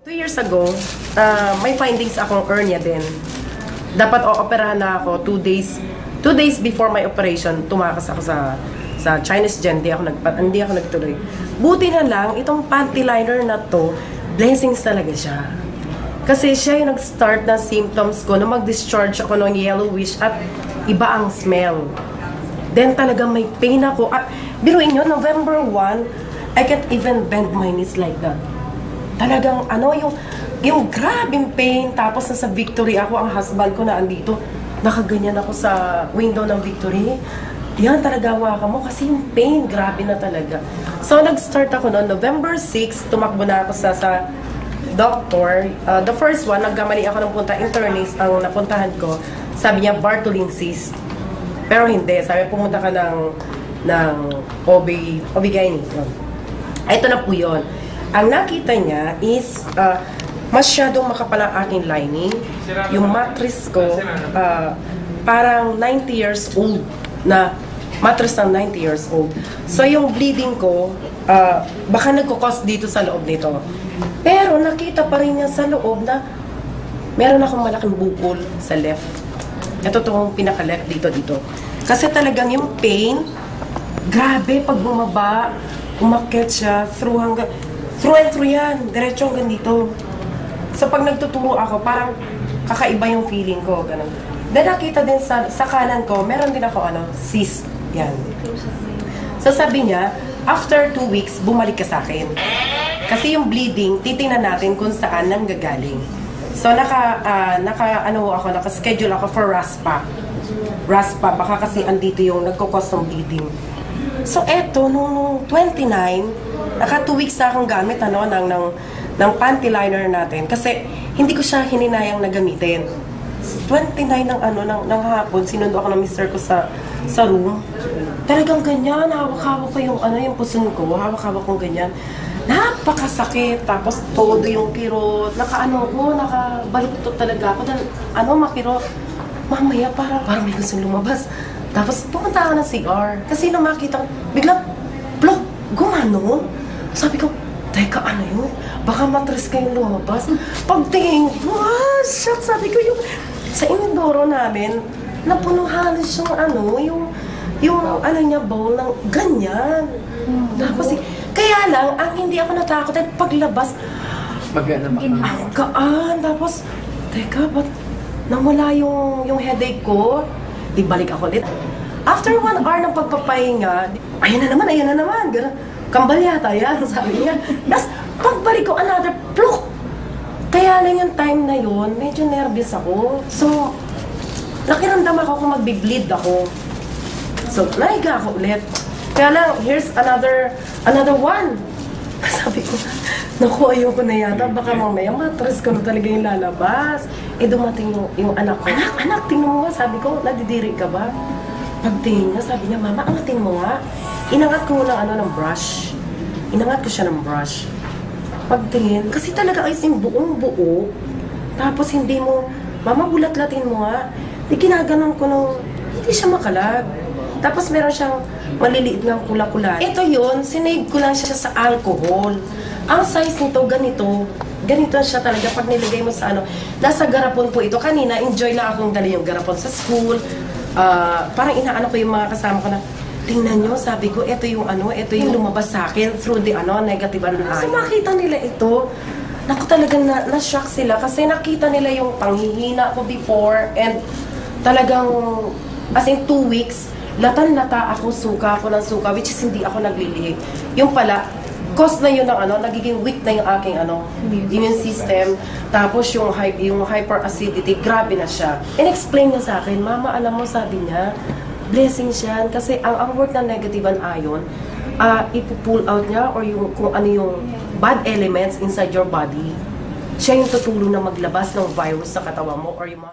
2 years ago, may findings akong hernia din. Dapat o-operahan na ako 2 days. 2 days before my operation, tumakas ako sa Chinese Gen. Hindi ako nagtuloy. Buti na lang, itong panty liner na to, blessings talaga siya. Kasi siya yung nag-start na symptoms ko na mag-discharge ako ng yellowish at iba ang smell. Then talagang may pain ako. Biruin nyo, November 1, I can't even bend my knees like that. Talagang yung grabing pain. Tapos nasa Victory ako, ang husband ko na andito. Nakaganyan ako sa window ng Victory. Yan talaga hawakan mo kasi yung pain, grabe na talaga. So nag-start ako noon, November 6, tumakbo na ako sa doctor. The first one, nagkamali ako ng punta internist, ang napuntahan ko. Sabi niya, Bartholin cyst. Pero hindi, sabi pumunta ka ng OB-GYN. Ito na po yun. Ang nakita niya is masyadong makapal ang aking lining. Yung mattress ko, parang 90 years old na mattress ng 90 years old. So yung bleeding ko, baka nagkukos dito sa loob nito. Pero nakita pa rin niya sa loob na meron akong malaking bukol sa left. Ito itong pinaka-left dito. Kasi talagang yung pain, grabe pag bumaba, umakyat siya, through and through yan, diretso hanggang dito. So pag nagtuturo ako, parang kakaiba yung feeling ko, ganun. Then nakita din sa kanan ko, meron din ako cyst, yan. So sabi niya, after 2 weeks, bumalik ka sa akin. Kasi yung bleeding, titingnan natin kung saan nang gagaling. So naka-schedule ako for RASPA. RASPA, baka kasi andito yung nagkukos ng bleeding. So eto, nung 29, naka 2 weeks na akong gamit ng panty liner natin. Kasi hindi ko siya hininayang na gamitin. 29 ng hapon, sinundo ako ng mister ko sa room. Talagang ganyan, hawak-hawak ko yung puson ko, hawak-hawak ko ganyan. Napakasakit, tapos todo yung kirot, nakabaluktot talaga ako. Dahil makirot, mamaya parang may gustong lumabas. Tapos pumunta ako ng CR. Kasi nung makita ko, biglang, plok, gumano. Sabi ko, teka, ano yun? Baka matris kayong lumabas. Pagtingin, shit, sabi ko yung, sa inidoro namin, napuno halos yung bowl ng ganyan. Tapos, kaya lang, ang hindi ako natakot at paglabas, ang gaan. Tapos, teka, ba't nawala yung headache ko? Di balik ako ulit. After 1 hour ng pagpapahinga, ayan na naman, gano'n. Kambal yata yan, sabi niya. Tapos, pagbalik ko, another pluk! Kaya lang yung time na yun, medyo nervous ako. So, nakiramdam ako kung magbi-bleed ako. So, nahiga ako ulit. Kaya lang, here's another one. Sabi ko, naku, ayoko na yata. Baka mamaya matras ko na talaga yung lalabas. Dumating yung anak ko. Anak, tingnan mo nga. Sabi ko, nadidiri ka ba? Pagtingin niya, sabi niya, Mama, angatin mo nga. Inangat ko ng brush. Inangat ko siya ng brush. Pagtingin, kasi talaga ay buong buo. Tapos hindi mo, Mama, bulat-latin mo nga. Di ginaganon ko hindi siya makalag. Tapos meron siyang maliliit ng kula-kula. Ito yun, sinave ko lang siya sa alcohol. Ang size nito, ganito siya talaga pag nilagay mo sa nasa garapon po ito. Kanina, enjoy lang akong dali yung garapon sa school. Parang inaano ko yung mga kasama ko na, tingnan nyo, sabi ko, ito yung lumabas sa akin through the negative ion. So makita nila ito, naku talagang na-shock sila kasi nakita nila yung panghihina ko before and talagang, as in 2 weeks, latan-lata ako, suka ako ng suka, which is hindi ako naglilihi. Yung pala, cause na yun ng nagiging weak na yung aking immune system. Tapos yung hyperacidity, grabe na siya. In-explain niya sa akin, Mama, alam mo, sabi niya, blessing siya. Kasi ang work ng negative ion, ipupull out niya or kung ano yung bad elements inside your body, siya yung tutulong na maglabas ng virus sa katawan mo or yung